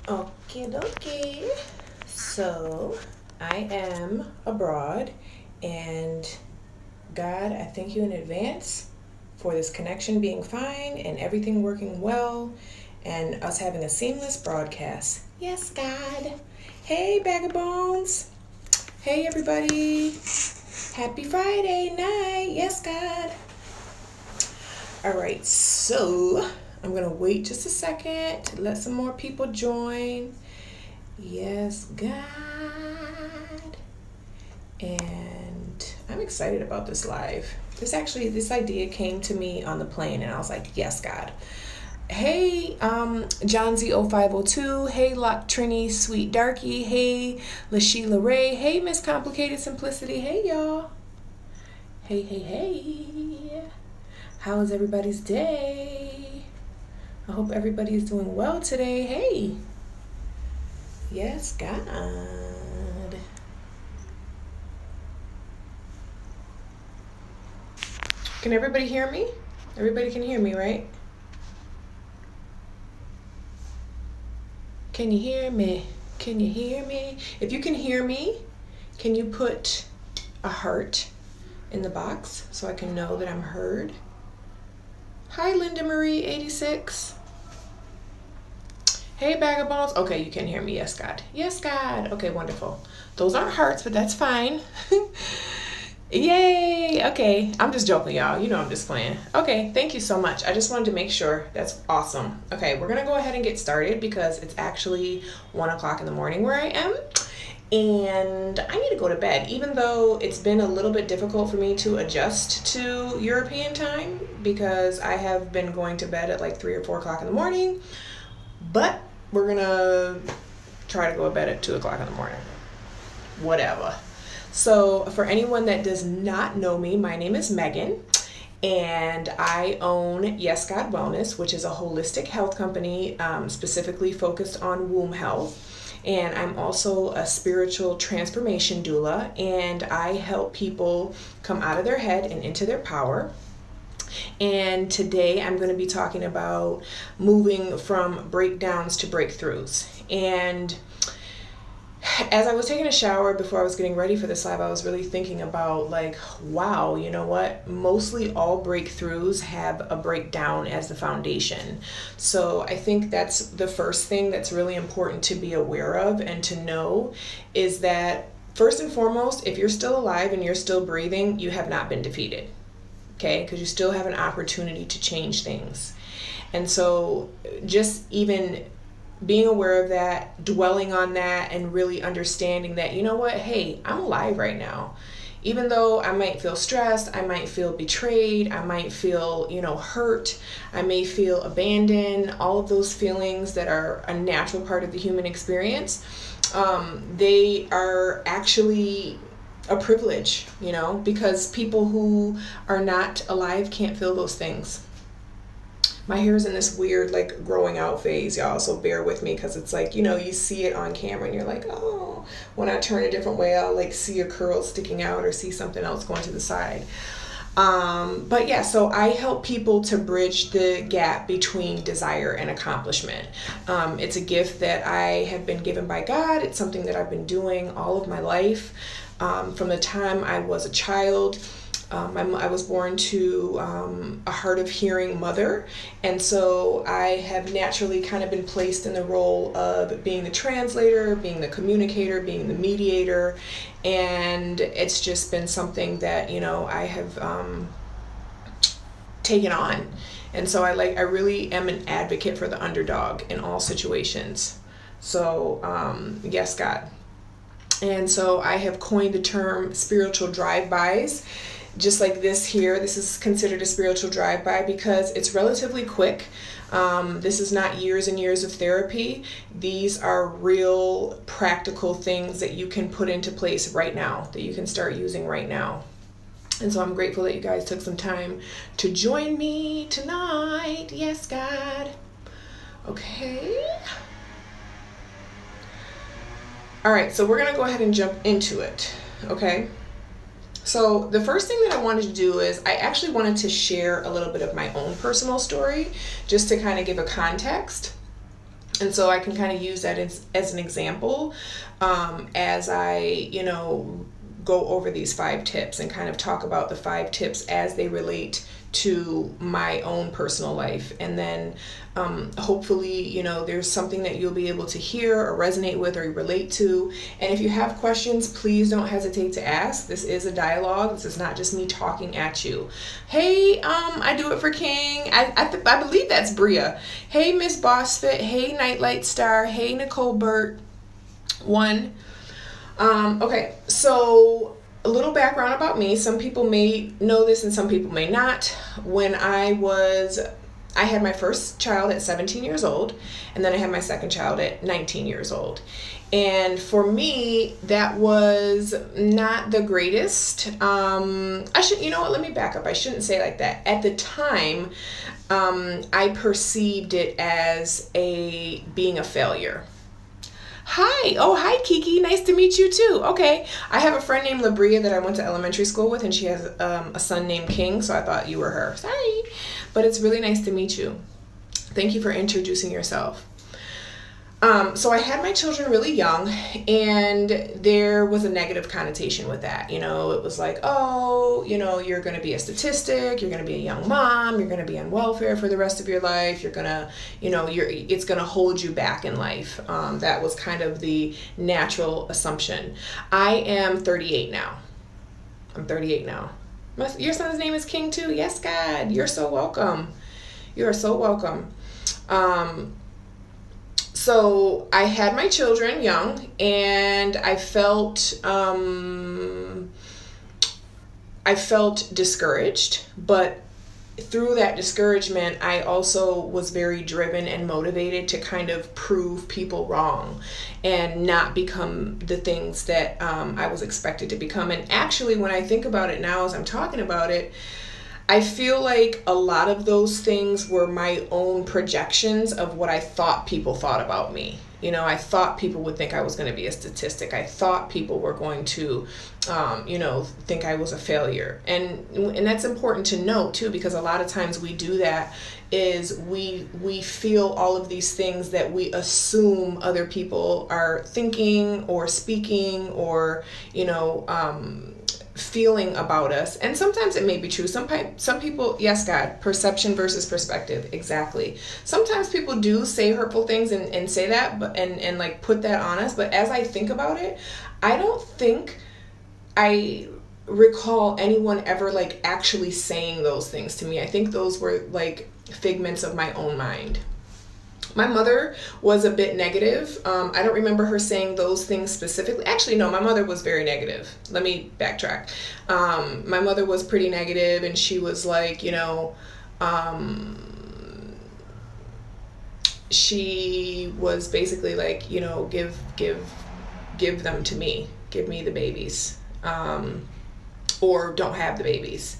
Okay, dokie. So, I am abroad, and God, I thank you in advance for this connection being fine and everything working well and us having a seamless broadcast. Yes, God. Hey, Bag of Bones. Hey, everybody. Happy Friday night. Yes, God. All right, so I'm going to wait just a second to let some more people join. Yes, God. And I'm excited about this live. This idea came to me on the plane, and I was like, yes, God. Hey, John Z0502. Hey, Lock Trini Sweet Darky. Hey, LaSheila Ray. Hey, Miss Complicated Simplicity. Hey, y'all. Hey. How is everybody's day? I hope everybody's doing well today. Hey. Yes, God. Can everybody hear me? Everybody can hear me, right? Can you hear me? Can you hear me? If you can hear me, can you put a heart in the box so I can know that I'm heard? Hi, Linda Marie 86. Hey, Bag of Bones. Okay, you can hear me. Yes, God. Yes, God. Okay, wonderful. Those aren't hearts, but that's fine. Yay! Okay, I'm just joking, y'all. You know I'm just playing. Okay, thank you so much. I just wanted to make sure. That's awesome. Okay, we're gonna go ahead and get started because it's actually 1 o'clock in the morning where I am. And I need to go to bed, even though it's been a little bit difficult for me to adjust to European time because I have been going to bed at like 3 or 4 o'clock in the morning. But we're gonna try to go to bed at 2 o'clock in the morning. Whatever. So for anyone that does not know me, my name is Megan, and I own Yes God Wellness, which is a holistic health company specifically focused on womb health. And I'm also a spiritual transformation doula, and I help people come out of their head and into their power. And today I'm going to be talking about moving from breakdowns to breakthroughs. And as I was taking a shower before I was getting ready for this live, I was really thinking about like, wow, you know what? Mostly all breakthroughs have a breakdown as the foundation. So I think that's the first thing that's really important to be aware of and to know is that first and foremost, if you're still alive and you're still breathing, you have not been defeated. Okay? Because you still have an opportunity to change things. And so just even being aware of that, dwelling on that, and really understanding that, you know what, hey, I'm alive right now. Even though I might feel stressed, I might feel betrayed, I might feel, hurt, I may feel abandoned, all of those feelings that are a natural part of the human experience, they are actually a privilege, because people who are not alive can't feel those things. My hair's in this weird like growing out phase, y'all, so bear with me because it's like, you see it on camera and you're like, oh, when I turn a different way, I'll like see a curl sticking out or see something else going to the side. But yeah, so I help people to bridge the gap between desire and accomplishment. It's a gift that I have been given by God. It's something that I've been doing all of my life. From the time I was a child. I was born to a hard of hearing mother, and so I have naturally kind of been placed in the role of being the translator, being the communicator, being the mediator, and it's just been something that I have taken on. And so I really am an advocate for the underdog in all situations. So yes, God. And so I have coined the term spiritual drive-bys. Just like this here, this is considered a spiritual drive-by because it's relatively quick. This is not years and years of therapy. These are real practical things that you can put into place right now, that you can start using right now. And so I'm grateful that you guys took some time to join me tonight. Yes, God. Okay. All right, so we're going to go ahead and jump into it. Okay. So the first thing that I wanted to do is I actually wanted to share a little bit of my own personal story just to kind of give a context. And so I can kind of use that as an example as I, go over these 5 tips and kind of talk about the 5 tips as they relate to my own personal life. And then hopefully, there's something that you'll be able to hear or resonate with or relate to. And if you have questions, please don't hesitate to ask. This is a dialogue. This is not just me talking at you. Hey, I do it for King. I believe that's Bria. Hey, Miss Bossfit. Hey, Nightlight Star. Hey, Nicole Burt. Okay, so a little background about me. Some people may know this and some people may not. When I had my first child at 17 years old, and then I had my second child at 19 years old. And for me, that was not the greatest. Let me back up. I shouldn't say it like that. At the time, I perceived it as being a failure. Hi Kiki, nice to meet you too. Okay, I have a friend named Labria that I went to elementary school with, and she has a son named King, so I thought you were her. Sorry, but it's really nice to meet you. Thank you for introducing yourself. So I had my children really young, and there was a negative connotation with that. It was like, you're going to be a statistic, you're going to be a young mom, you're going to be on welfare for the rest of your life, you're going to, it's going to hold you back in life. That was kind of the natural assumption. I am 38 now. I'm 38 now. Your son's name is King too? Yes, God. You're so welcome. You are so welcome. So I had my children young, and I felt discouraged, but through that discouragement, I also was very driven and motivated to kind of prove people wrong and not become the things that I was expected to become. And actually, when I think about it now, as I'm talking about it, I feel like a lot of those things were my own projections of what I thought people thought about me. I thought people would think I was going to be a statistic. I thought people were going to, think I was a failure. And that's important to note too, because a lot of times we do that is we feel all of these things that we assume other people are thinking or speaking or, feeling about us. And sometimes it may be true. Some people, yes, God, perception versus perspective. Exactly. Sometimes people do say hurtful things and say that, but and like put that on us. But as I think about it, I don't think I recall anyone ever like actually saying those things to me. I think those were like figments of my own mind. My mother was a bit negative. I don't remember her saying those things specifically. Actually, no, my mother was very negative. Let me backtrack. My mother was pretty negative, and she was like, she was basically like, give them to me. Give me the babies. Or don't have the babies.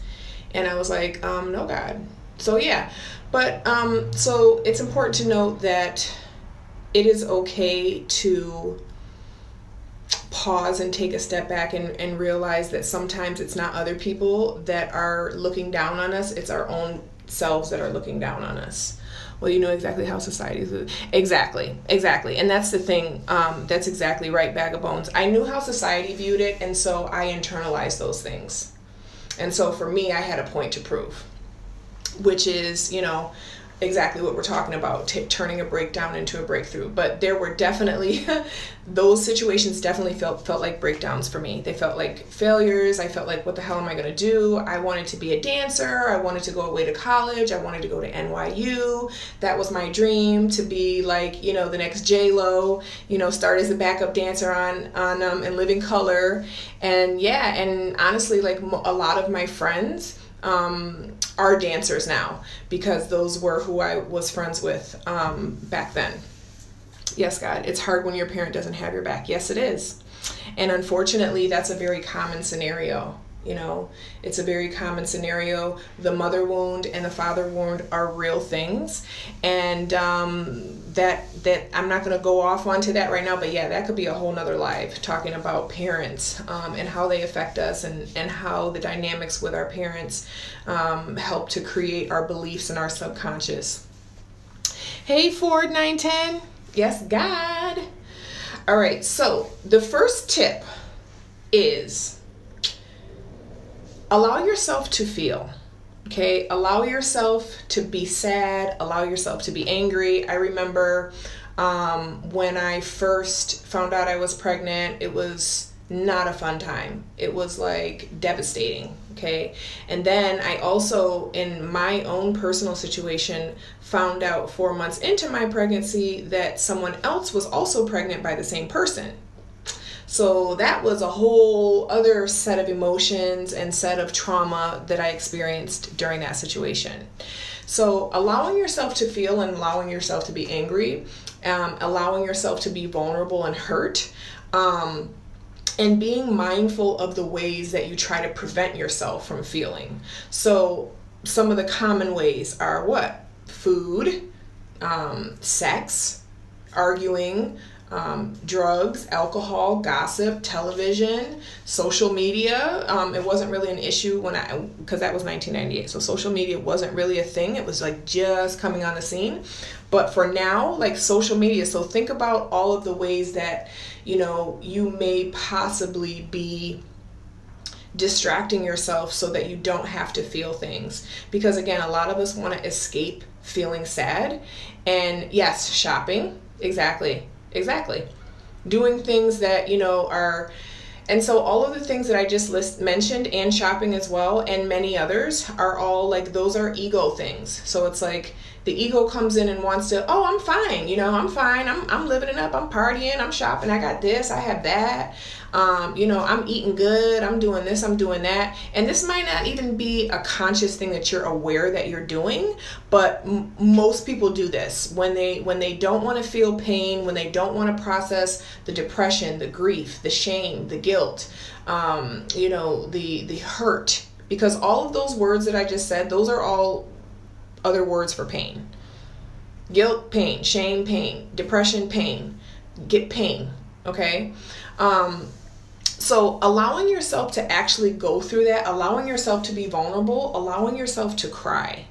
And I was like, no, God. So yeah, but so it's important to note that it is okay to pause and take a step back and realize that sometimes it's not other people that are looking down on us, it's our own selves that are looking down on us. Well, you know exactly how society is. Exactly. And that's the thing. That's exactly right, Bag of Bones. I knew how society viewed it, and so I internalized those things. And so for me, I had a point to prove, which is, exactly what we're talking about, turning a breakdown into a breakthrough. But there were definitely, those situations definitely felt like breakdowns for me. They felt like failures. I felt like, what the hell am I going to do? I wanted to be a dancer. I wanted to go away to college. I wanted to go to NYU. That was my dream, to be like, the next J-Lo, start as a backup dancer on In Living Color. And yeah, and honestly, like a lot of my friends, are dancers now, because those were who I was friends with back then. Yes, God, it's hard when your parent doesn't have your back. Yes, it is. And unfortunately, that's a very common scenario. It's a very common scenario. The mother wound and the father wound are real things. And that I'm not going to go off onto that right now, but yeah, that could be a whole nother live, talking about parents and how they affect us and how the dynamics with our parents help to create our beliefs and our subconscious. Hey, Ford 910. Yes, God. All right, so the first tip is allow yourself to feel. Okay, allow yourself to be sad, allow yourself to be angry. I remember when I first found out I was pregnant, it was not a fun time. It was like devastating. Okay, and then I also, in my own personal situation, found out 4 months into my pregnancy that someone else was also pregnant by the same person. So that was a whole other set of emotions and set of trauma that I experienced during that situation. So allowing yourself to feel and allowing yourself to be angry, allowing yourself to be vulnerable and hurt, and being mindful of the ways that you try to prevent yourself from feeling. So some of the common ways are what? Food, sex, arguing, drugs, alcohol, gossip, television, social media. It wasn't really an issue because that was 1998. So social media wasn't really a thing. It was like just coming on the scene. But for now, like social media, so think about all of the ways that, you may possibly be distracting yourself so that you don't have to feel things. Because again, a lot of us want to escape feeling sad. And yes, shopping, exactly. Doing things that, are, and so all of the things that I just mentioned, and shopping as well, and many others, are all like, those are ego things. So it's like the ego comes in and wants to, oh, I'm fine, I'm fine, I'm living it up, I'm partying, I'm shopping, I got this, I have that, I'm eating good, I'm doing this, I'm doing that. And this might not even be a conscious thing that you're aware that you're doing, but most people do this when they don't want to feel pain, when they don't want to process the depression, the grief, the shame, the guilt, the hurt, because all of those words that I just said, those are all other words for pain. Guilt, pain, shame, pain, depression, pain, get pain. Okay. So allowing yourself to actually go through that, allowing yourself to be vulnerable, allowing yourself to cry,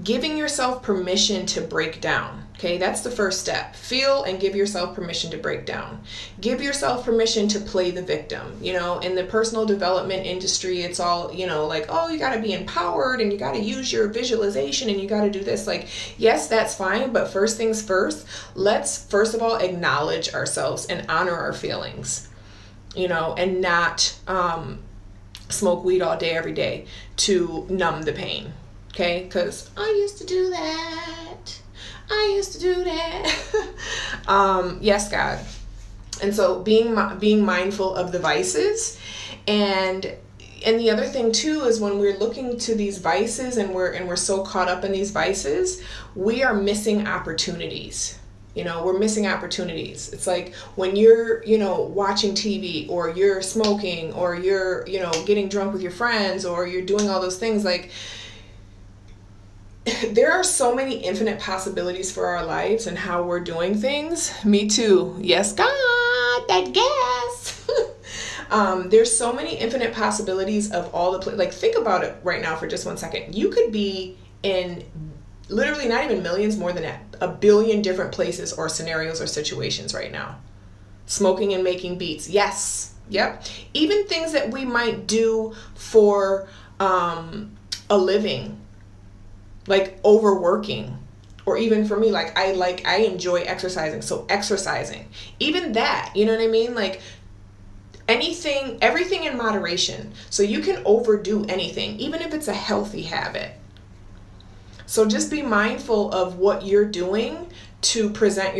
giving yourself permission to break down. Okay, that's the first step. Feel and give yourself permission to break down. Give yourself permission to play the victim. In the personal development industry, it's all, like, oh, you got to be empowered and you got to use your visualization and you got to do this. Like, yes, that's fine. But first things first, let's first of all acknowledge ourselves and honor our feelings, and not smoke weed all day, every day to numb the pain. Okay, because I used to do that. Yes, God. And so being mindful of the vices, and the other thing too is when we're looking to these vices and we're so caught up in these vices, we are missing opportunities. We're missing opportunities. It's like when you're, watching TV, or you're smoking, or you're, getting drunk with your friends, or you're doing all those things, like, there are so many infinite possibilities for our lives and how we're doing things. Me too. Yes, God, that gas. There's so many infinite possibilities of all the like, think about it right now for just 1 second. You could be in literally not even millions, more than a billion different places or scenarios or situations right now. Smoking and making beats. Yes. Yep. Even things that we might do for a living, like overworking, or even for me, I enjoy exercising. So exercising, even that, you know what I mean? Like everything in moderation. So you can overdo anything, even if it's a healthy habit. So just be mindful of what you're doing to prevent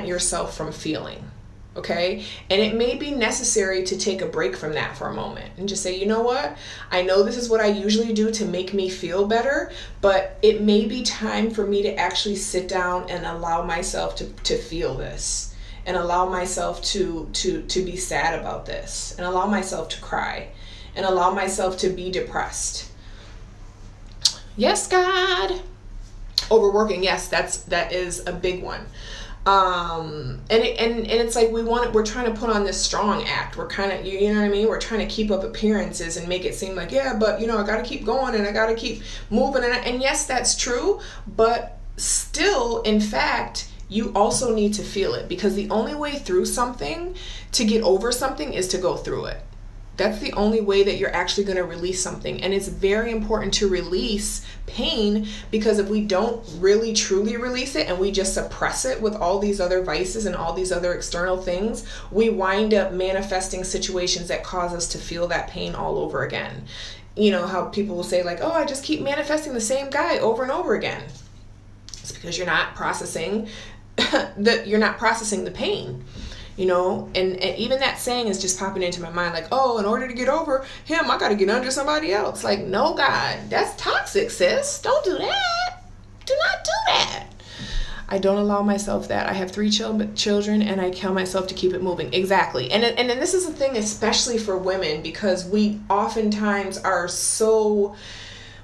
yourself from feeling. Okay. And it may be necessary to take a break from that for a moment and just say, you know what? I know this is what I usually do to make me feel better, but it may be time for me to actually sit down and allow myself to feel this, and allow myself to be sad about this, and allow myself to cry, and allow myself to be depressed. Yes, God. Overworking. Yes, that is a big one. And it's like we're trying to put on this strong act. We're kind of, you know what I mean? We're trying to keep up appearances and make it seem like, yeah, but I got to keep going and I got to keep moving. And yes, that's true. But still, in fact, you also need to feel it, because the only way through something, to get over something, is to go through it. That's the only way that you're actually going to release something. And it's very important to release pain, because if we don't really truly release it and we just suppress it with all these other vices and all these other external things, we wind up manifesting situations that cause us to feel that pain all over again. You know how people will say like, oh, I just keep manifesting the same guy over and over again. It's because you're not processing the pain. You know, and even that saying is just popping into my mind like, oh, in order to get over him, I got to get under somebody else. Like, no, God, that's toxic, sis. Don't do that. Do not do that. I don't allow myself that. I have 3 children, and I tell myself to keep it moving. Exactly. And then this is a thing, especially for women, because we oftentimes are so...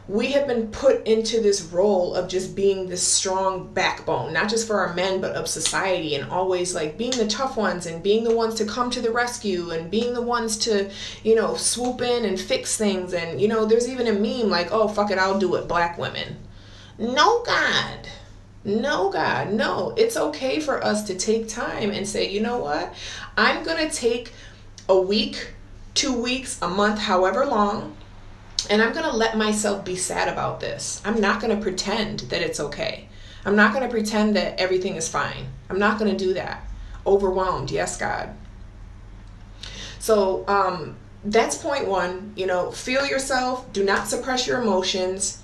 we have been put into this role of just being this strong backbone, not just for our men, but of society, and always like being the tough ones and being the ones to come to the rescue and being the ones to, you know, swoop in and fix things. And, you know, there's even a meme like, oh, fuck it, I'll do it, black women. No, God. No, God, no. It's okay for us to take time and say, you know what? I'm going to take a week, 2 weeks, a month, however long, and I'm going to let myself be sad about this. I'm not going to pretend that it's okay. I'm not going to pretend that everything is fine. I'm not going to do that. Overwhelmed. Yes, God. So that's point 1. You know, feel yourself. Do not suppress your emotions.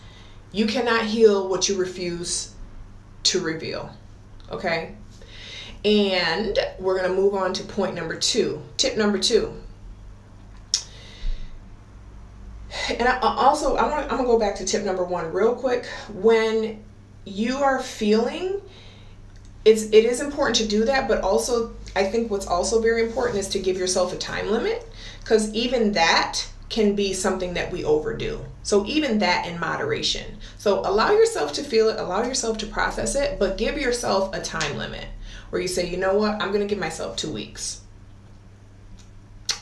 You cannot heal what you refuse to reveal. Okay? And we're going to move on to point number 2. Tip number 2. And I'm gonna go back to tip number 1 real quick. When you are feeling, it is important to do that, but also I think what's also very important is to give yourself a time limit, because even that can be something that we overdo. So even that in moderation. So allow yourself to feel it, allow yourself to process it, but give yourself a time limit where you say, you know what, I'm gonna give myself 2 weeks.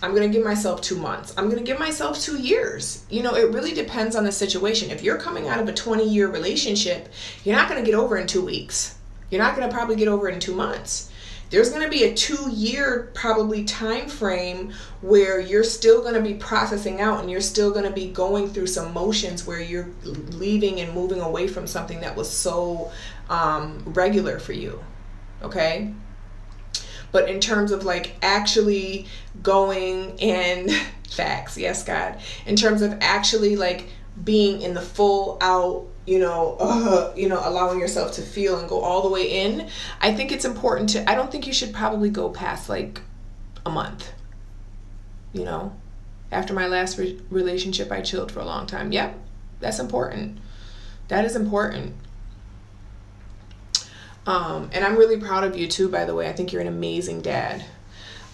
I'm going to give myself 2 months. I'm going to give myself 2 years. You know, it really depends on the situation. If you're coming out of a 20-year relationship, you're not going to get over in 2 weeks. You're not going to probably get over it in 2 months. There's going to be a 2-year probably time frame where you're still going to be processing out, and you're still going to be going through some motions where you're leaving and moving away from something that was so regular for you. Okay? But in terms of like actually going and facts, yes, God, in terms of actually like being in the full out, allowing yourself to feel and go all the way in, I think it's important to, I don't think you should probably go past like a month. You know, after my last relationship, I chilled for a long time. Yep, that's important. That is important. And I'm really proud of you too, by the way. I think you're an amazing dad.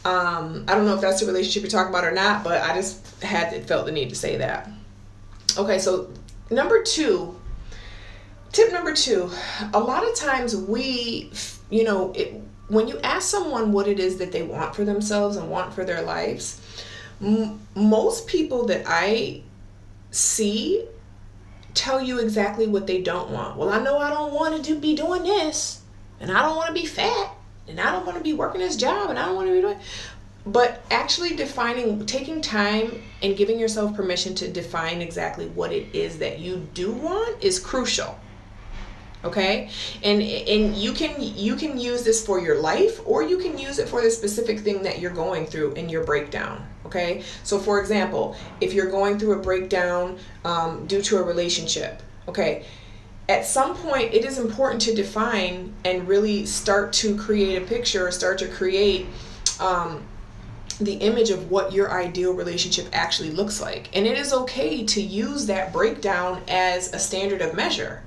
I don't know if that's the relationship you're talking about or not, but I just felt the need to say that. Okay, so tip number 2, a lot of times when you ask someone what it is that they want for themselves and want for their lives, most people that I see tell you exactly what they don't want. Well, I know I don't want to be doing this, and I don't want to be fat, and I don't want to be working this job, and I don't want to be doing. But actually taking time and giving yourself permission to define exactly what it is that you do want is crucial. Okay? And you can use this for your life, or you can use it for the specific thing that you're going through in your breakdown. Okay? So for example, if you're going through a breakdown due to a relationship, okay, at some point it is important to define and really start to create a picture, or start to create the image of what your ideal relationship actually looks like. And it is okay to use that breakdown as a standard of measure.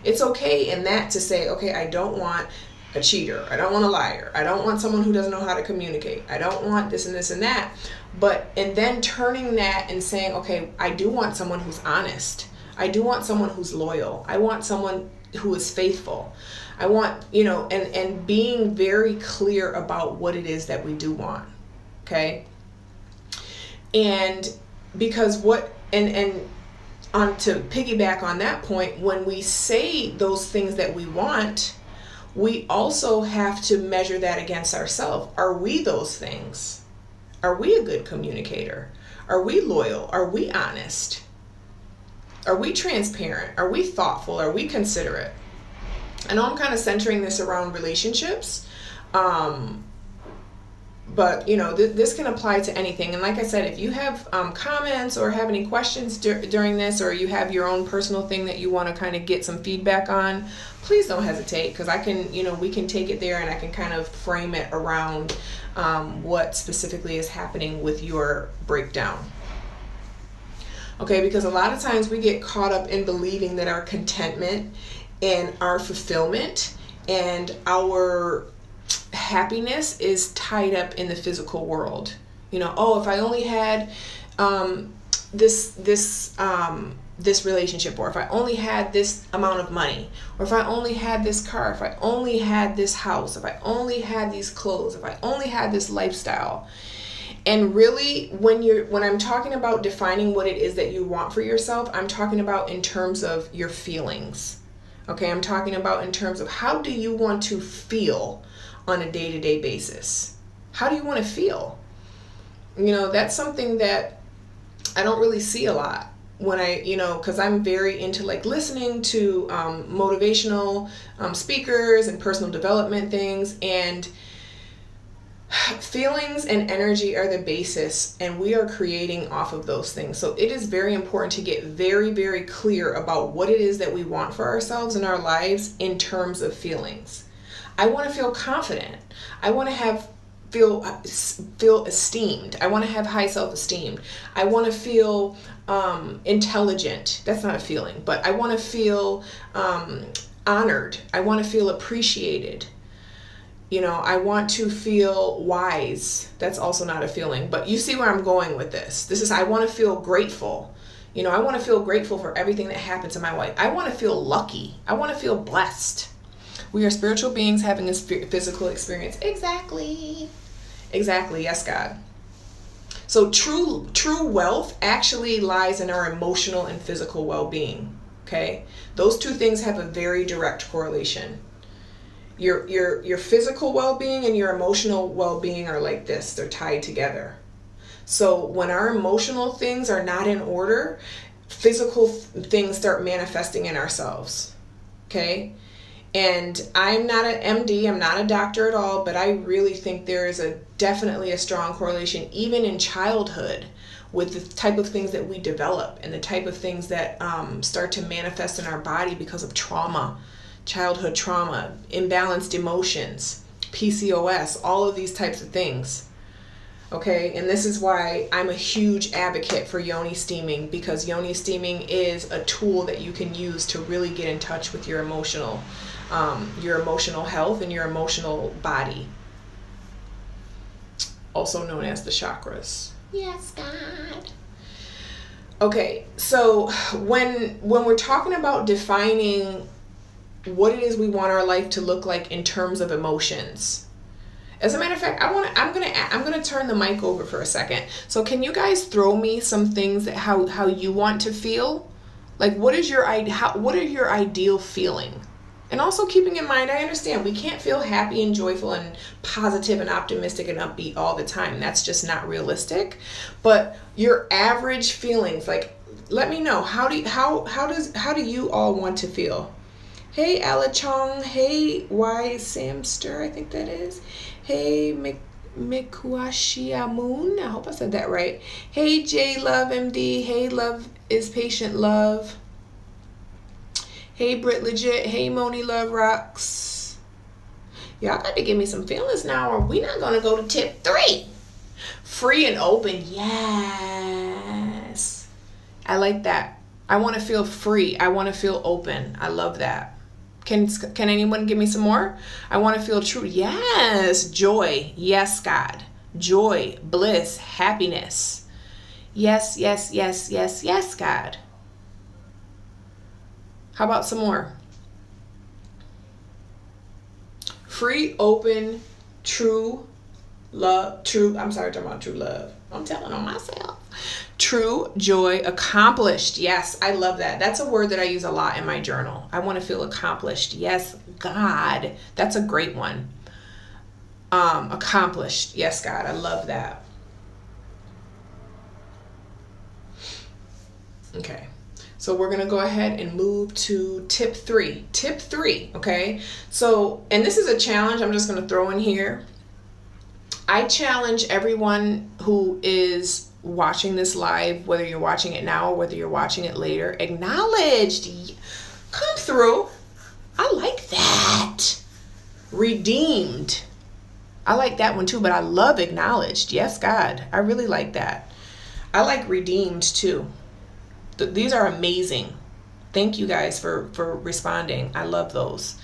It's okay in that to say, okay, I don't want a cheater. I don't want a liar. I don't want someone who doesn't know how to communicate. I don't want this and this and that. And then turning that and saying, okay, I do want someone who's honest. I do want someone who's loyal. I want someone who is faithful. I want, and being very clear about what it is that we do want. Okay? And because on to piggyback on that point, when we say those things that we want, we also have to measure that against ourselves. Are we those things? Are we a good communicator? Are we loyal? Are we honest? Are we transparent? Are we thoughtful? Are we considerate? I know I'm kind of centering this around relationships, but this can apply to anything. And like I said, if you have comments or have any questions during this, or you have your own personal thing that you want to kind of get some feedback on, please don't hesitate, because I can, we can take it there and I can kind of frame it around what specifically is happening with your breakdown. Okay, because a lot of times we get caught up in believing that our contentment and our fulfillment and our happiness is tied up in the physical world. If I only had this relationship, or if I only had this amount of money, or if I only had this car, if I only had this house, if I only had these clothes, if I only had this lifestyle. And really, when I'm talking about defining what it is that you want for yourself, I'm talking about in terms of your feelings. Okay, I'm talking about in terms of how do you want to feel on a day-to-day basis? How do you want to feel? That's something that I don't really see a lot when because I'm very into listening to motivational speakers and personal development things, and feelings and energy are the basis, and we are creating off of those things. So it is very important to get very, very clear about what it is that we want for ourselves in our lives in terms of feelings. I want to feel confident. I want to feel esteemed. I want to have high self-esteem. I want to feel intelligent. That's not a feeling, but I want to feel honored. I want to feel appreciated. I want to feel wise. That's also not a feeling, but you see where I'm going with this. I want to feel grateful. I want to feel grateful for everything that happens in my life. I want to feel lucky. I want to feel blessed. We are spiritual beings having a physical experience. Exactly. Yes, God. So true wealth actually lies in our emotional and physical well-being. Okay? Those two things have a very direct correlation. Your physical well-being and your emotional well-being are like this. They're tied together. So when our emotional things are not in order, physical things start manifesting in ourselves. Okay? And I'm not an MD, I'm not a doctor at all, but I really think there is definitely a strong correlation, even in childhood, with the type of things that we develop and the type of things that start to manifest in our body because of trauma. Childhood trauma, imbalanced emotions, PCOS, all of these types of things. Okay, and this is why I'm a huge advocate for yoni steaming, because yoni steaming is a tool that you can use to really get in touch with your emotional health and your emotional body, also known as the chakras. Yes, God. Okay, so when we're talking about defining what it is we want our life to look like in terms of emotions. As a matter of fact, I'm gonna turn the mic over for a second. So can you guys throw me some things that how you want to feel? What are your ideal feeling? And also keeping in mind, I understand we can't feel happy and joyful and positive and optimistic and upbeat all the time. That's just not realistic. But your average feelings, let me know, how do you all want to feel? Hey, Ala Chong. Hey, Y Samster, I think that is. Hey, Mikuashia Moon. I hope I said that right. Hey, J Love MD. Hey, Love is Patient Love. Hey, Brit Legit. Hey, Moni Love Rocks. Y'all got to give me some feelings now, or we not going to go to tip 3. Free and open. Yes. I like that. I want to feel free. I want to feel open. I love that. Can anyone give me some more? I want to feel true. Yes. Joy. Yes, God. Joy, bliss, happiness. Yes, yes, yes, yes, yes, God. How about some more? Free, open, true love. I'm talking about true love. I'm telling on myself. true joy, accomplished. Yes, I love that. That's a word that I use a lot in my journal. I want to feel accomplished. Yes, God. That's a great one. Accomplished. Yes, God. I love that. Okay. So we're going to go ahead and move to tip 3. Tip 3, okay? So, and this is a challenge I'm just going to throw in here. I challenge everyone who is watching this live, whether you're watching it now or whether you're watching it later, acknowledged. Come through. I like that. Redeemed. I like that one too, but I love acknowledged. Yes, God. I really like that. I like redeemed too. These are amazing. Thank you guys for responding. I love those.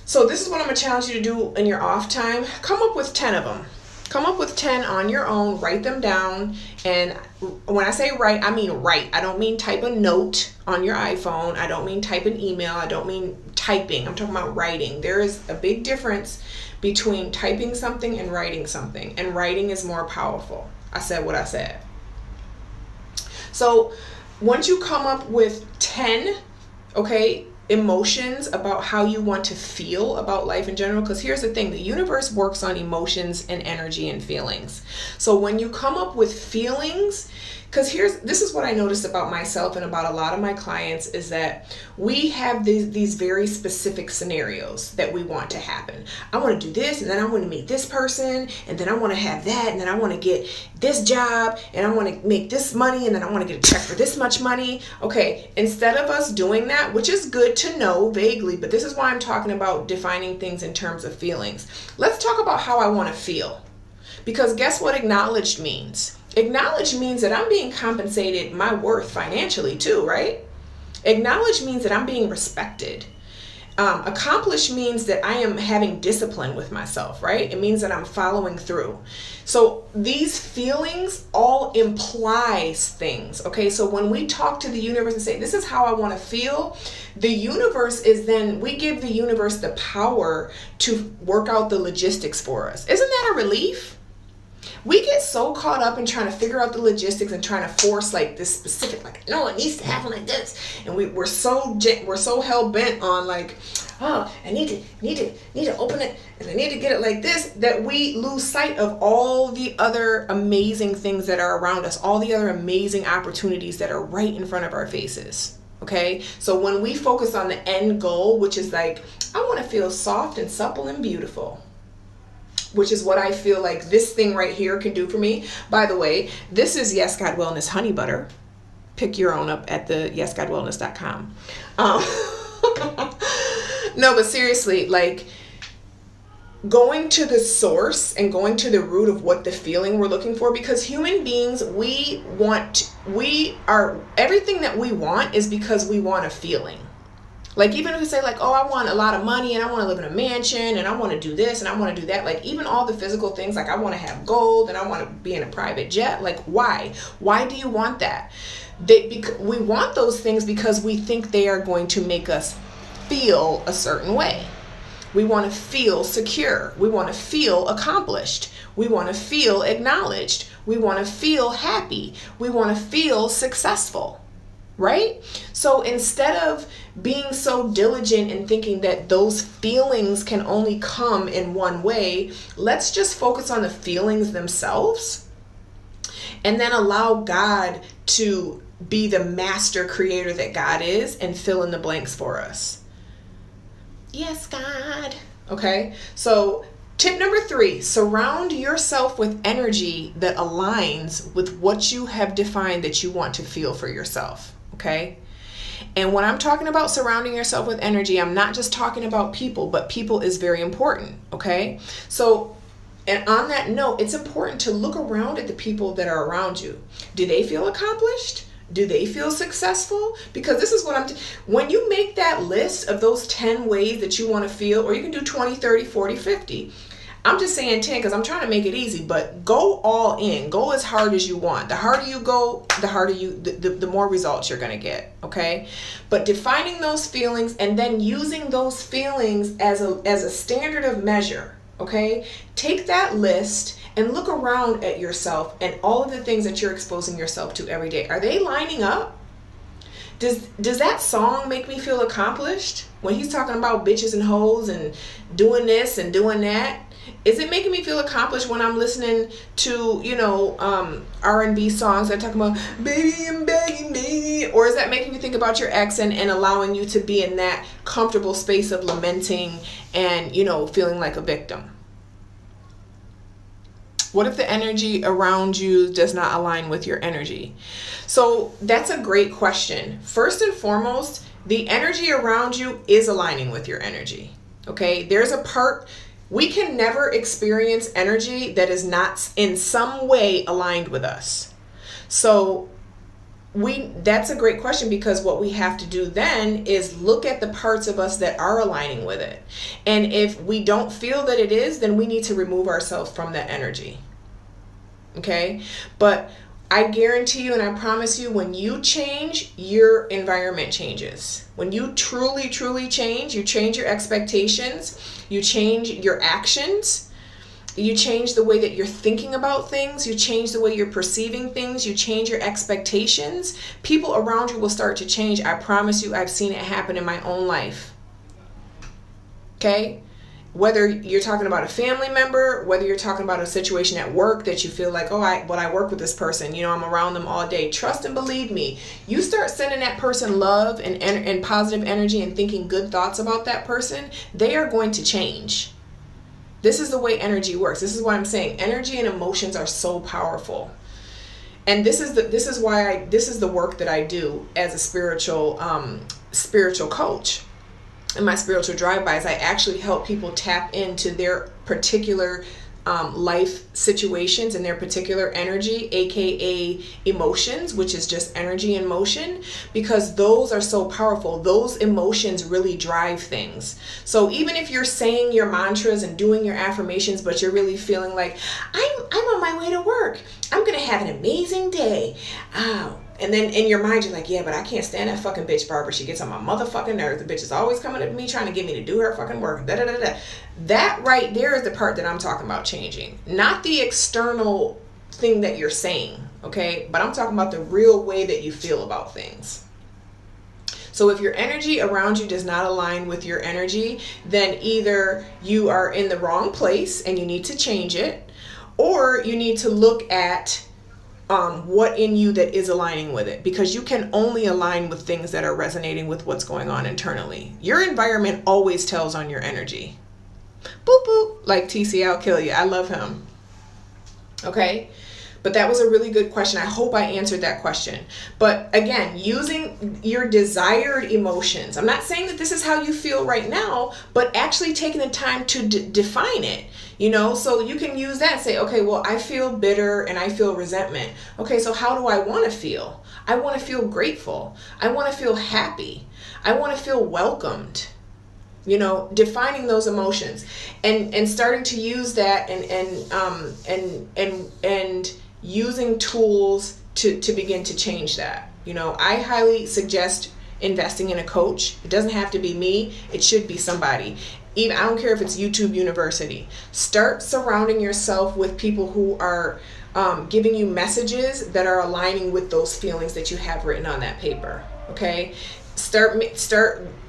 So this is what I'm going to challenge you to do in your off time. Come up with 10 of them. Come up with 10 on your own. Write them down. And when I say write, I mean write. I don't mean type a note on your iPhone. I don't mean type an email. I don't mean typing. I'm talking about writing. There is a big difference between typing something and writing something. And writing is more powerful. I said what I said. So once you come up with 10, okay, emotions about how you want to feel about life in general, because here's the thing, the universe works on emotions and energy and feelings. So when you come up with feelings, because this is what I noticed about myself and about a lot of my clients, is that we have these very specific scenarios that we want to happen. I want to do this, and then I want to meet this person, and then I want to have that, and then I want to get this job, and I want to make this money, and then I want to get a check for this much money. Okay, instead of us doing that, which is good to know vaguely, but this is why I'm talking about defining things in terms of feelings. Let's talk about how I want to feel. Because guess what acknowledged means? Acknowledge means that I'm being compensated my worth financially too, right? Acknowledge means that I'm being respected. Accomplish means that I am having discipline with myself, right? It means that I'm following through. So these feelings all implies things, okay? So when we talk to the universe and say, this is how I want to feel, the universe we give the universe the power to work out the logistics for us. Isn't that a relief? We get so caught up in trying to figure out the logistics and trying to force like this specific, like, no, it needs to happen like this. And we're so hell bent on like, oh, I need to open it and I need to get it like this, that we lose sight of all the other amazing things that are around us, all the other amazing opportunities that are right in front of our faces. Okay. So when we focus on the end goal, which is like, I want to feel soft and supple and beautiful, which is what I feel like this thing right here can do for me. By the way, this is Yes God Wellness Honey Butter. Pick your own up at the yesgodwellness.com. No, but seriously, like going to the source and going to the root of what the feeling we're looking for, because human beings, everything that we want is because we want a feeling. Like even if we say like, oh, I want a lot of money and I want to live in a mansion and I want to do this and I want to do that. Like even all the physical things, like I want to have gold and I want to be in a private jet. Like why? Why do you want that? We want those things because we think they are going to make us feel a certain way. We want to feel secure. We want to feel accomplished. We want to feel acknowledged. We want to feel happy. We want to feel successful. Right? So instead of being so diligent in thinking that those feelings can only come in one way, let's just focus on the feelings themselves and then allow God to be the master creator that God is and fill in the blanks for us. Yes, God. Okay. So tip number 3, surround yourself with energy that aligns with what you have defined that you want to feel for yourself. Okay. And when I'm talking about surrounding yourself with energy, I'm not just talking about people, but people is very important. Okay. So, and on that note, it's important to look around at the people that are around you. Do they feel accomplished? Do they feel successful? Because this is what when you make that list of those 10 ways that you want to feel, or you can do 20, 30, 40, 50. I'm just saying 10 because I'm trying to make it easy, but go all in. Go as hard as you want. The harder you go, the more results you're going to get. Okay. But defining those feelings and then using those feelings as a standard of measure. Okay. Take that list and look around at yourself and all of the things that you're exposing yourself to every day. Are they lining up? Does that song make me feel accomplished? When he's talking about bitches and hoes and doing this and doing that, is it making me feel accomplished when I'm listening to, R&B songs that talk about baby and begging me? Or is that making you think about your ex and allowing you to be in that comfortable space of lamenting and, feeling like a victim? What if the energy around you does not align with your energy? So that's a great question. First and foremost, the energy around you is aligning with your energy. Okay, there's a part, we can never experience energy that is not in some way aligned with us. So that's a great question, because what we have to do then is look at the parts of us that are aligning with it. And if we don't feel that it is, then we need to remove ourselves from that energy. Okay? But I guarantee you and I promise you, when you change, your environment changes. When you truly, truly change, you change your expectations, you change your actions, you change the way that you're thinking about things, you change the way you're perceiving things, you change your expectations. People around you will start to change. I promise you, I've seen it happen in my own life. Okay? Whether you're talking about a family member, whether you're talking about a situation at work that you feel like, I work with this person, I'm around them all day. Trust and believe me, you start sending that person love and positive energy and thinking good thoughts about that person, they are going to change. This is the way energy works. This is what I'm saying. Energy and emotions are so powerful. And this is the work that I do as a spiritual coach. In my spiritual drive-bys, I actually help people tap into their particular life situations and their particular energy, aka emotions, which is just energy in motion, because those are so powerful. Those emotions really drive things. So even if you're saying your mantras and doing your affirmations, but you're really feeling like, I'm on my way to work, I'm gonna have an amazing day. And then in your mind, you're like, yeah, but I can't stand that fucking bitch Barbara. She gets on my motherfucking nerves. The bitch is always coming at me, trying to get me to do her fucking work. Da, da, da, da. That right there is the part that I'm talking about changing. Not the external thing that you're saying, okay? But I'm talking about the real way that you feel about things. So if your energy around you does not align with your energy, then either you are in the wrong place and you need to change it, or you need to look at what in you that is aligning with it, because you can only align with things that are resonating with what's going on internally. Your environment always tells on your energy. Boop, boop, like TC, I'll kill you. I love him. Okay? But that was a really good question. I hope I answered that question. But again, using your desired emotions. I'm not saying that this is how you feel right now, but actually taking the time to define it. So you can use that and say, okay, well, I feel bitter and I feel resentment. Okay, so how do I want to feel? I want to feel grateful. I want to feel happy. I want to feel welcomed. Defining those emotions and starting to use that and using tools to begin to change that. I highly suggest investing in a coach. It doesn't have to be me. It should be somebody. Even I don't care if it's YouTube University. Start surrounding yourself with people who are giving you messages that are aligning with those feelings that you have written on that paper. Okay? Start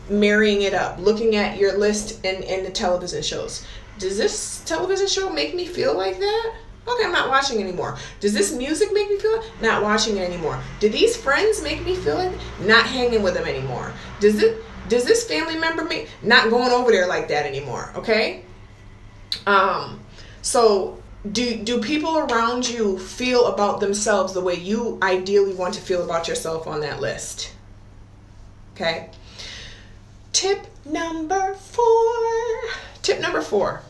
marrying it up. Looking at your list and the television shows. Does this television show make me feel like that? Okay, I'm not watching anymore. Does this music make me feel like? Not watching it anymore. Do these friends make me feel like? Not hanging with them anymore. Does this family member make? Not going over there like that anymore. Okay. So do people around you feel about themselves the way you ideally want to feel about yourself on that list? Okay. Tip number 4.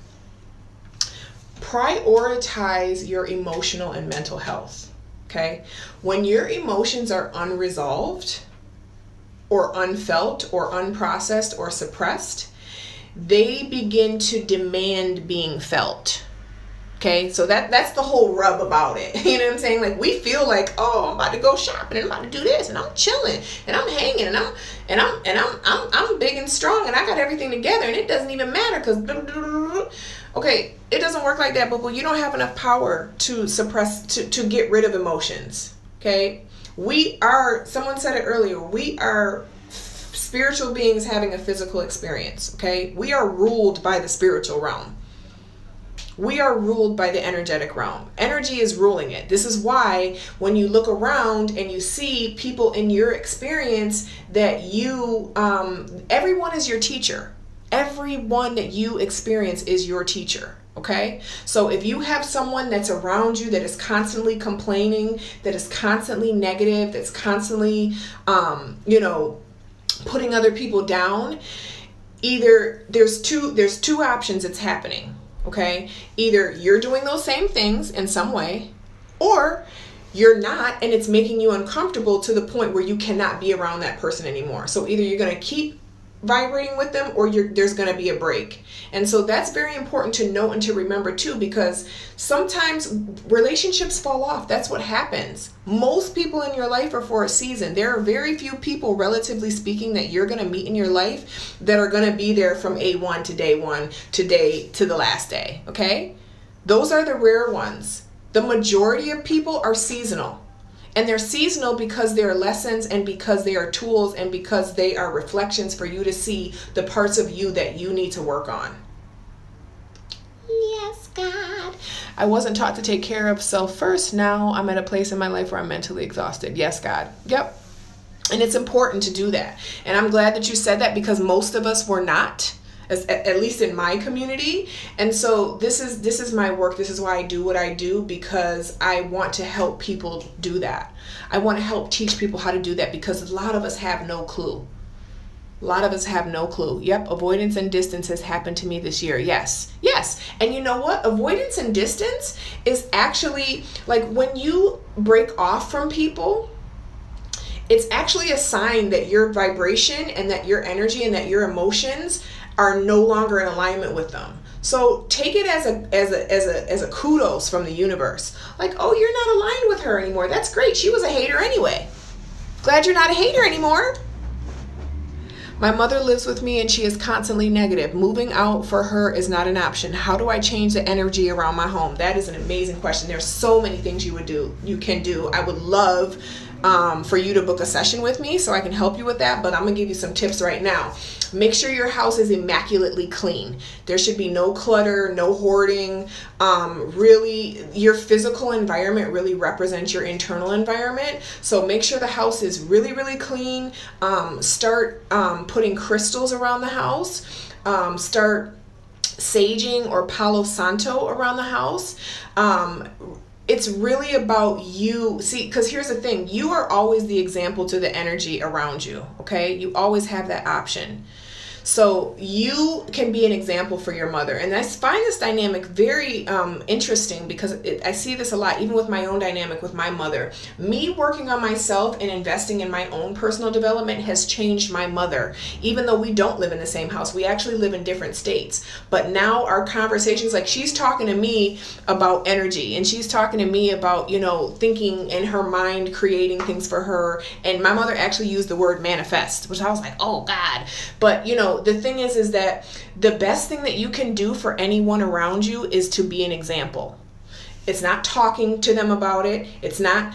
Prioritize your emotional and mental health. Okay? When your emotions are unresolved or unfelt or unprocessed or suppressed, they begin to demand being felt. Okay, so that's the whole rub about it. You know what I'm saying? Like, we feel like, oh, I'm about to go shopping and I'm about to do this and I'm chilling and I'm hanging and I'm big and strong and I got everything together and it doesn't even matter because okay, it doesn't work like that, but you don't have enough power to suppress to get rid of emotions. Okay, someone said it earlier, we are spiritual beings having a physical experience. Okay, we are ruled by the spiritual realm. We are ruled by the energetic realm. Energy is ruling it. This is why when you look around and you see people in your experience that everyone is your teacher. Everyone that you experience is your teacher. Okay? So if you have someone that's around you that is constantly complaining, that is constantly negative, that's constantly, putting other people down, either there's two options it's happening. Okay, either you're doing those same things in some way, or you're not, and it's making you uncomfortable to the point where you cannot be around that person anymore. So either you're going to keep vibrating with them or there's going to be a break. And so that's very important to note and to remember too, because sometimes relationships fall off. That's what happens. Most people in your life are for a season. There are very few people, relatively speaking, that you're going to meet in your life that are going to be there from A1 to day one to the last day. Okay? Those are the rare ones. The majority of people are seasonal. And they're seasonal because they're lessons and because they are tools and because they are reflections for you to see the parts of you that you need to work on. Yes, God. I wasn't taught to take care of self first. Now I'm at a place in my life where I'm mentally exhausted. Yes, God. Yep. And it's important to do that. And I'm glad that you said that because most of us were not. At least in my community. And so this is my work. This is why I do what I do, because I want to help people do that. I want to help teach people how to do that because a lot of us have no clue. A lot of us have no clue. Yep, avoidance and distance has happened to me this year. Yes. And you know what? Avoidance and distance is actually like when you break off from people, it's actually a sign that your vibration and that your energy and that your emotions are no longer in alignment with them. So take it as a kudos from the universe. Like, oh, you're not aligned with her anymore. That's great. She was a hater anyway. Glad you're not a hater anymore. My mother lives with me and she is constantly negative. Moving out for her is not an option. How do I change the energy around my home? That is an amazing question. There's so many things you can do. I would love for you to book a session with me so I can help you with that, but I'm gonna give you some tips right now. Make sure your house is immaculately clean. There should be no clutter, no hoarding. Really, your physical environment really represents your internal environment. So make sure the house is really, really clean. Start putting crystals around the house. Start saging or Palo Santo around the house. It's really about you. See, because here's the thing. You are always the example to the energy around you, okay? You always have that option. So you can be an example for your mother. And I find this dynamic very interesting because I see this a lot, even with my own dynamic with my mother. Me working on myself and investing in my own personal development has changed my mother. Even though we don't live in the same house, we actually live in different states. But now our conversations, like she's talking to me about energy and she's talking to me about, thinking in her mind, creating things for her. And my mother actually used the word manifest, which I was like, oh God. But, the thing is that the best thing that you can do for anyone around you is to be an example. It's not talking to them about it. It's not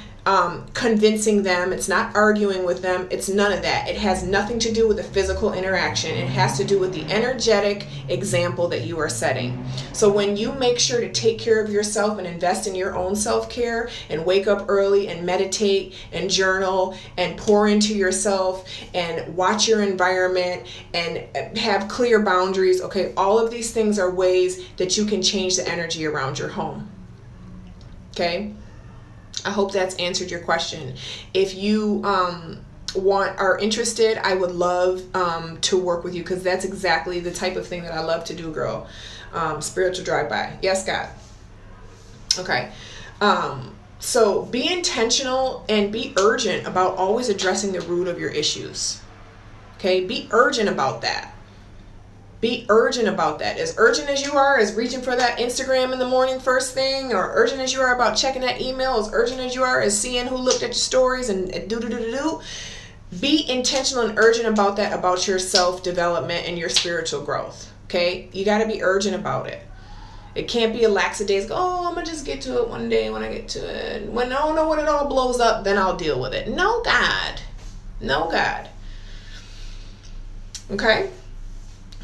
convincing them. It's not arguing with them. It's none of that. It has nothing to do with the physical interaction. It has to do with the energetic example that you are setting. So when you make sure to take care of yourself and invest in your own self-care and wake up early and meditate and journal and pour into yourself and watch your environment and have clear boundaries, okay, all of these things are ways that you can change the energy around your home. Okay? I hope that's answered your question. If you are interested, I would love to work with you because that's exactly the type of thing that I love to do, girl. Spiritual drive-by. Yes, God. Okay. So be intentional and be urgent about always addressing the root of your issues. Okay? Be urgent about that. Be urgent about that. As urgent as you are as reaching for that Instagram in the morning first thing, or urgent as you are about checking that email, as urgent as you are as seeing who looked at your stories and do. Be intentional and urgent about that, about your self-development and your spiritual growth. Okay? You got to be urgent about it. It can't be a lackadaisical, I'm going to just get to it one day when I get to it. When I don't know when it all blows up, then I'll deal with it. No, God. No, God. Okay?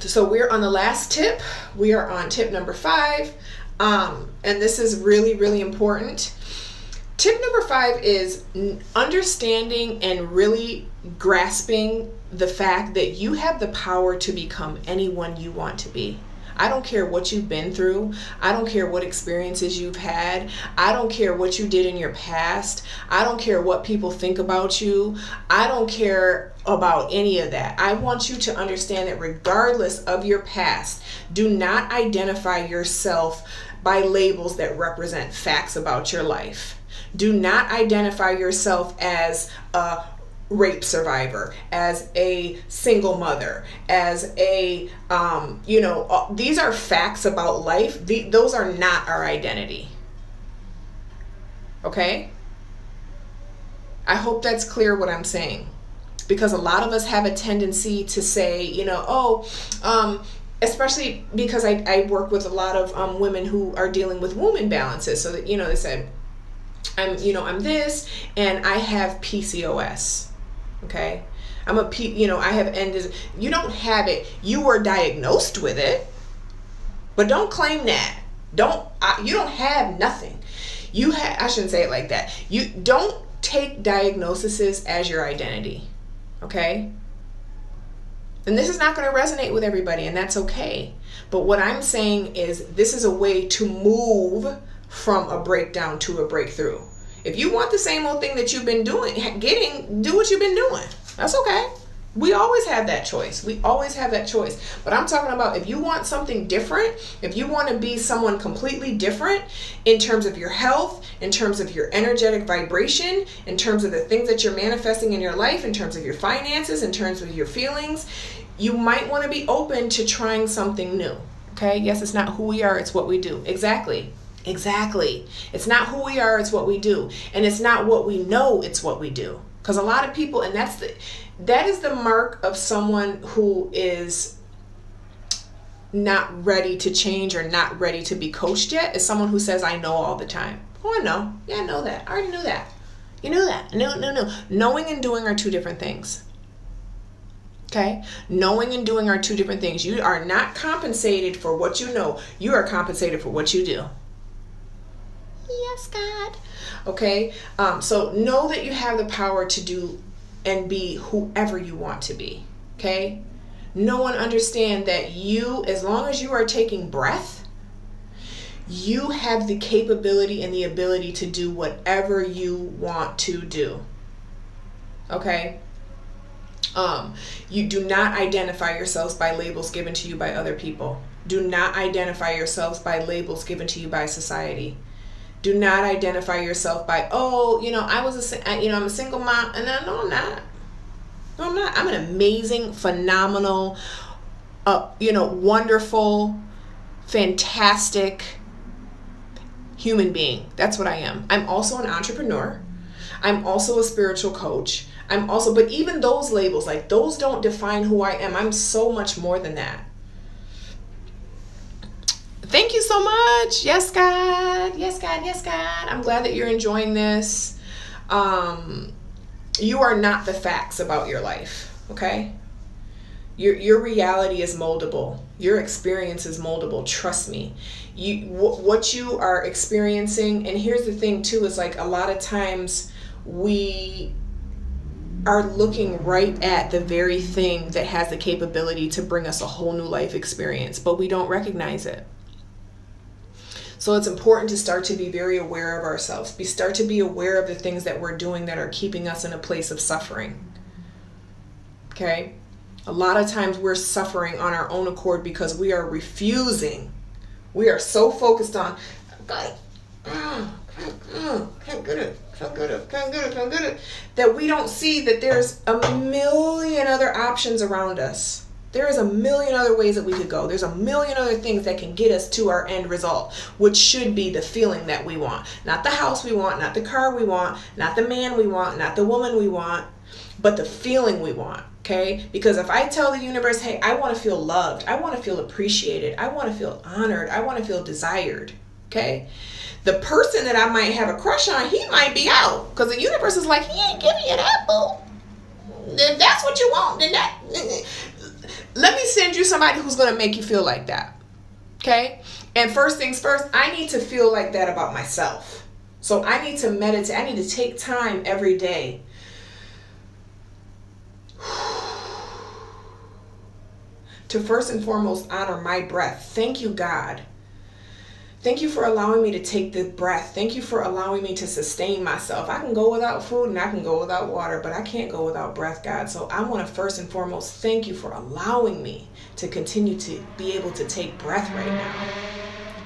So we're on the last tip. We are on tip number 5. And this is really, really important. Tip number 5 is understanding and really grasping the fact that you have the power to become anyone you want to be. I don't care what you've been through. I don't care what experiences you've had. I don't care what you did in your past. I don't care what people think about you. I don't care about any of that. I want you to understand that regardless of your past, do not identify yourself by labels that represent facts about your life. Do not identify yourself as a rape survivor, as a single mother, as a, these are facts about life. Those are not our identity. Okay? I hope that's clear what I'm saying. Because a lot of us have a tendency to say, especially because I work with a lot of women who are dealing with womb imbalances. So that, they said, I'm this and I have PCOS. Okay, I have ended. You don't have it. You were diagnosed with it, but don't claim that. You don't have nothing. I shouldn't say it like that. You don't take diagnoses as your identity. Okay. And this is not going to resonate with everybody, and that's okay. But what I'm saying is this is a way to move from a breakdown to a breakthrough. If you want the same old thing that you've been do what you've been doing. That's okay. We always have that choice. But I'm talking about if you want something different, if you want to be someone completely different in terms of your health, in terms of your energetic vibration, in terms of the things that you're manifesting in your life, in terms of your finances, in terms of your feelings, you might want to be open to trying something new. Okay? Yes, it's not who we are, it's what we do. Exactly. It's not who we are, it's what we do. And it's not what we know, it's what we do. Because a lot of people, and that is the mark of someone who is not ready to change or not ready to be coached yet, is someone who says, I know all the time. Oh, I know. Yeah, I know that. I already knew that. You knew that. No. Knowing and doing are two different things. Okay? Knowing and doing are two different things. You are not compensated for what you know. You are compensated for what you do. Yes, God. Okay? So know that you have the power to do and be whoever you want to be. Okay? Know and understand that you, as long as you are taking breath, you have the capability and the ability to do whatever you want to do. Okay? You do not identify yourselves by labels given to you by other people. Do not identify yourselves by labels given to you by society. Do not identify yourself by, I'm a single mom. And no, I'm not. No, I'm not. I'm an amazing, phenomenal, wonderful, fantastic human being. That's what I am. I'm also an entrepreneur. I'm also a spiritual coach. But even those labels, like those don't define who I am. I'm so much more than that. Thank you so much. Yes, God. Yes, God. Yes, God. I'm glad that you're enjoying this. You are not the facts about your life, okay? Your reality is moldable. Your experience is moldable. Trust me. What you are experiencing, and here's the thing too, is like a lot of times we are looking right at the very thing that has the capability to bring us a whole new life experience, but we don't recognize it. So it's important to start to be very aware of ourselves. Start to be aware of the things that we're doing that are keeping us in a place of suffering. Okay? A lot of times we're suffering on our own accord because we are refusing. We are so focused on, can't get it, that we don't see that there's a million other options around us. There is a million other ways that we could go. There's a million other things that can get us to our end result, which should be the feeling that we want. Not the house we want, not the car we want, not the man we want, not the woman we want, but the feeling we want, okay? Because if I tell the universe, hey, I want to feel loved, I want to feel appreciated, I want to feel honored, I want to feel desired, okay? The person that I might have a crush on, he might be out, because the universe is like, he ain't giving you that, boo. If that's what you want, then that... Let me send you somebody who's going to make you feel like that. Okay? And first things first, I need to feel like that about myself. So I need to meditate. I need to take time every day to first and foremost honor my breath. Thank you, God. Thank you for allowing me to take the breath. Thank you for allowing me to sustain myself. I can go without food and I can go without water, but I can't go without breath, God. So I want to first and foremost thank you for allowing me to continue to be able to take breath right now.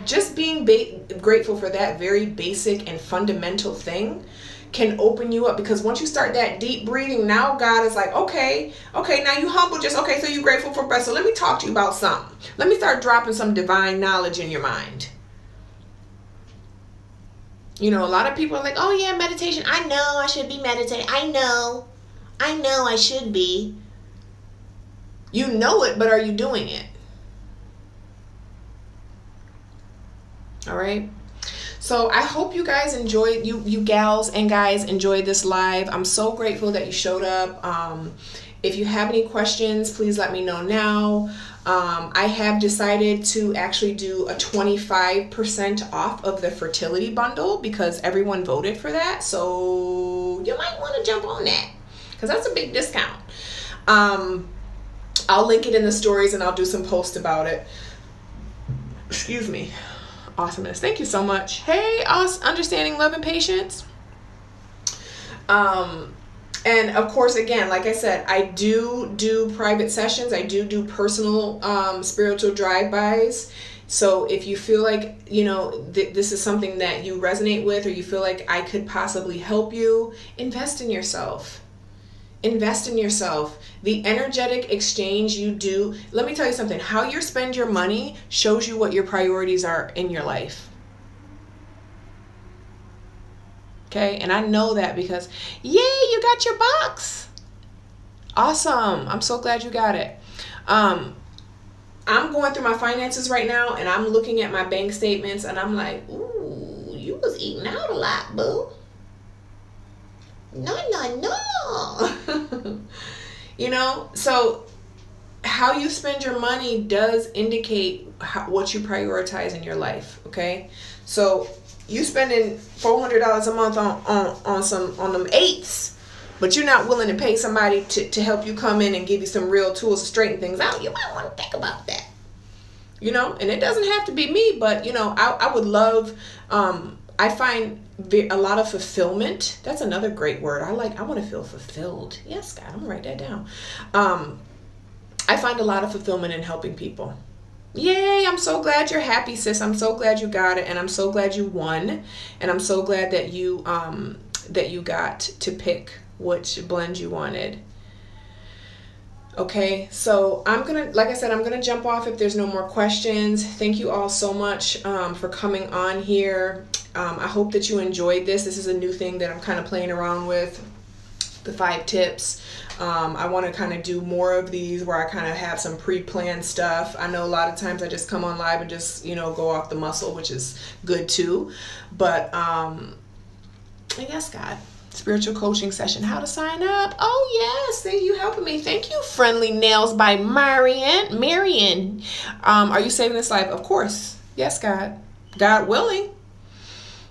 Just being grateful for that very basic and fundamental thing can open you up, because once you start that deep breathing, now God is like, okay, now you humble, so you're grateful for breath. So let me talk to you about something. Let me start dropping some divine knowledge in your mind. You know, a lot of people are like, oh yeah, meditation. I know I should be meditating. I know I should be. You know it, but are you doing it? All right. So I hope you guys enjoyed, you gals and guys enjoyed this live. I'm so grateful that you showed up. If you have any questions, please let me know now. I have decided to actually do a 25% off of the fertility bundle because everyone voted for that. So you might want to jump on that because that's a big discount. I'll link it in the stories and I'll do some posts about it. Excuse me. Awesomeness. Thank you so much. Hey, us, understanding, love, and patience. And of course, again, like I said, I do private sessions. I do personal spiritual drive-bys. So if you feel like, you know, this is something that you resonate with, or you feel like I could possibly help you, invest in yourself. Invest in yourself. The energetic exchange you do, let me tell you something, how you spend your money shows you what your priorities are in your life. Okay, and I know that because, yay, you got your box. Awesome. I'm so glad you got it. I'm going through my finances right now, and I'm looking at my bank statements, and I'm like, ooh, you was eating out a lot, boo. No. You know, so how you spend your money does indicate what you prioritize in your life, okay? So you spending $400 a month on them eights, but you're not willing to pay somebody to help you come in and give you some real tools to straighten things out. You might want to think about that. You know, and it doesn't have to be me, but you know, I would love, I find a lot of fulfillment. That's another great word. I want to feel fulfilled. Yes, God, I'm gonna write that down. I find a lot of fulfillment in helping people. Yay, I'm so glad you're happy, sis. I'm so glad you got it, and I'm so glad you won, and I'm so glad that you got to pick which blend you wanted. Okay, so I'm gonna jump off if there's no more questions. Thank you all so much for coming on here. I hope that you enjoyed this. This is a new thing that I'm kind of playing around with, the 5 tips. I want to kind of do more of these where I kind of have some pre-planned stuff. I know a lot of times I just come on live and just, you know, go off the muscle, which is good too. But yes, God. Spiritual coaching session. How to sign up? Oh yes, thank you helping me. Thank you, Friendly Nails by Marian. Are you saving this live? Of course. Yes, God. God willing.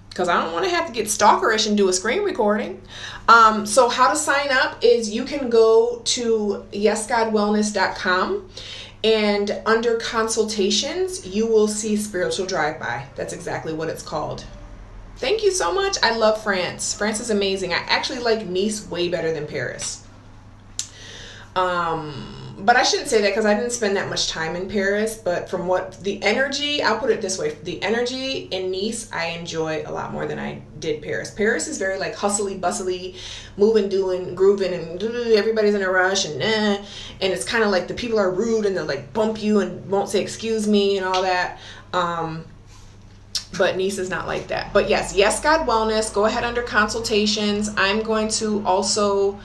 Because I don't want to have to get stalkerish and do a screen recording. So how to sign up is you can go to yesgodwellness.com, and under consultations, you will see Spiritual Drive-By. That's exactly what it's called. Thank you so much. I love France. France is amazing. I actually like Nice way better than Paris. But I shouldn't say that because I didn't spend that much time in Paris. But from what the energy, I'll put it this way: the energy in Nice, I enjoy a lot more than I did Paris. Paris is very like hustly, bustly, moving, doing, grooving, and everybody's in a rush, and it's kind of like the people are rude and they'll like bump you and won't say excuse me and all that. But Nice is not like that. But yes, God Wellness. Go ahead under consultations. I'm going to also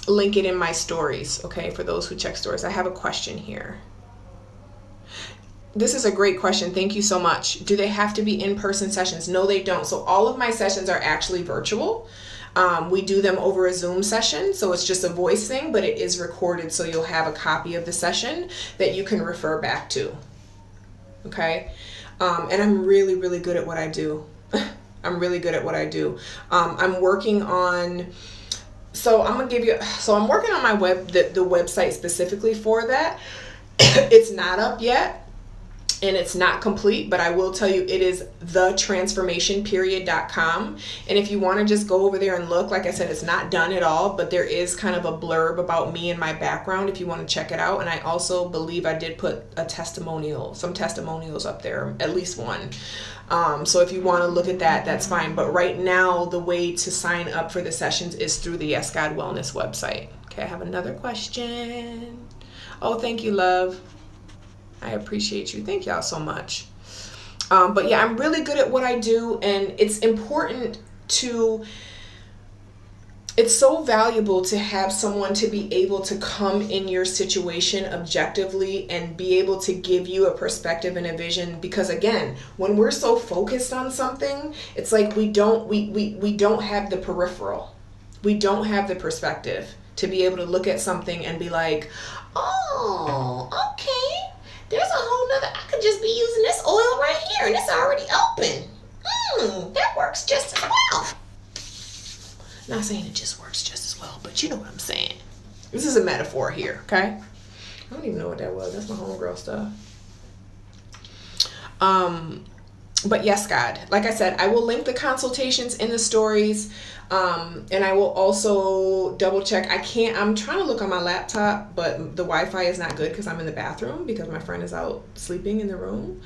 link it in my stories, okay, for those who check stories. I have a question here. This is a great question. Thank you so much. Do they have to be in-person sessions? No, they don't. So all of my sessions are actually virtual. We do them over a Zoom session, so it's just a voice thing, but it is recorded, so you'll have a copy of the session that you can refer back to. Okay? And I'm really, really good at what I do. I'm really good at what I do. I'm working on... So I'm working on my the website specifically for that. It's not up yet and it's not complete, but I will tell you it is thetransformationperiod.com. And if you want to just go over there and look, like I said, it's not done at all, but there is kind of a blurb about me and my background if you want to check it out. And I also believe I did put some testimonials up there, at least one. So if you want to look at that, that's fine. But right now, the way to sign up for the sessions is through the Yes God Wellness website. Okay, I have another question. Oh, thank you, love. I appreciate you. Thank y'all so much. But yeah, I'm really good at what I do, and it's important to... It's so valuable to have someone to be able to come in your situation objectively and be able to give you a perspective and a vision. Because again, when we're so focused on something, it's like we don't have the peripheral. We don't have the perspective to be able to look at something and be like, oh, okay, there's a whole nother, I could just be using this oil right here and it's already open. That works just as well. Not saying it just works just as well, but you know what I'm saying. This is a metaphor here, okay? I don't even know what that was. That's my homegirl stuff. But yes, God, like I said, I will link the consultations in the stories. And I will also double check. I'm trying to look on my laptop, but the Wi-Fi is not good because I'm in the bathroom because my friend is out sleeping in the room,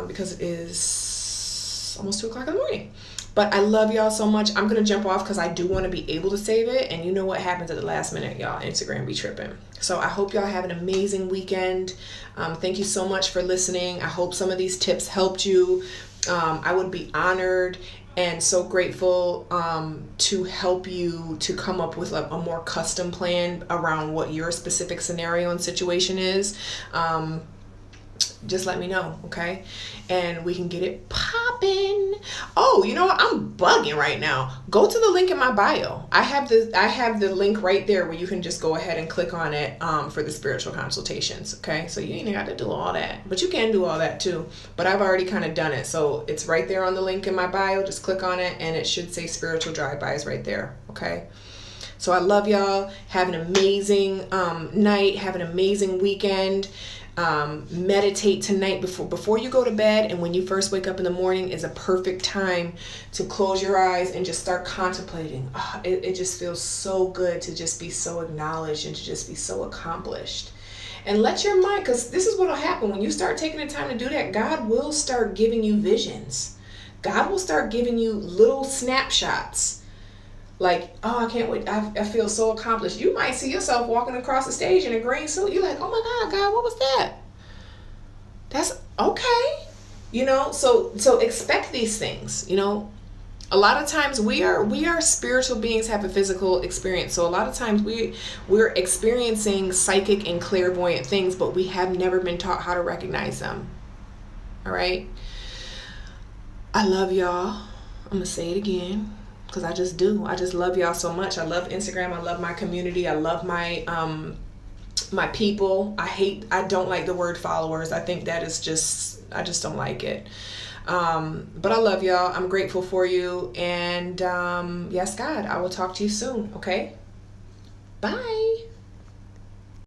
because it is almost 2:00 in the morning. But I love y'all so much. I'm going to jump off because I do want to be able to save it. And you know what happens at the last minute, y'all. Instagram be tripping. So I hope y'all have an amazing weekend. Thank you so much for listening. I hope some of these tips helped you. I would be honored and so grateful to help you to come up with a more custom plan around what your specific scenario and situation is. Just let me know, okay? And we can get it popping. Oh, you know what? I'm bugging right now. Go to the link in my bio. I have the link right there where you can just go ahead and click on it for the spiritual consultations, okay? So you ain't got to do all that, but you can do all that too. But I've already kind of done it. So it's right there on the link in my bio. Just click on it and it should say spiritual drive-bys right there, okay? So I love y'all. Have an amazing night. Have an amazing weekend. Meditate tonight before you go to bed, and when you first wake up in the morning is a perfect time to close your eyes and just start contemplating. It just feels so good to just be so acknowledged and to just be so accomplished. And let your mind, because this is what will happen when you start taking the time to do that. God will start giving you visions. God will start giving you little snapshots. Like, oh, I can't wait. I feel so accomplished. You might see yourself walking across the stage in a green suit. You're like, oh my God, God, what was that? That's okay. You know, so expect these things. You know, a lot of times we are spiritual beings, have a physical experience. So a lot of times we're experiencing psychic and clairvoyant things, but we have never been taught how to recognize them. All right. I love y'all. I'm going to say it again. Because I just do. I just love y'all so much. I love Instagram. I love my community. I love my my people. I don't like the word followers. I think that is I just don't like it. But I love y'all. I'm grateful for you. And yes, God, I will talk to you soon. Okay? Bye.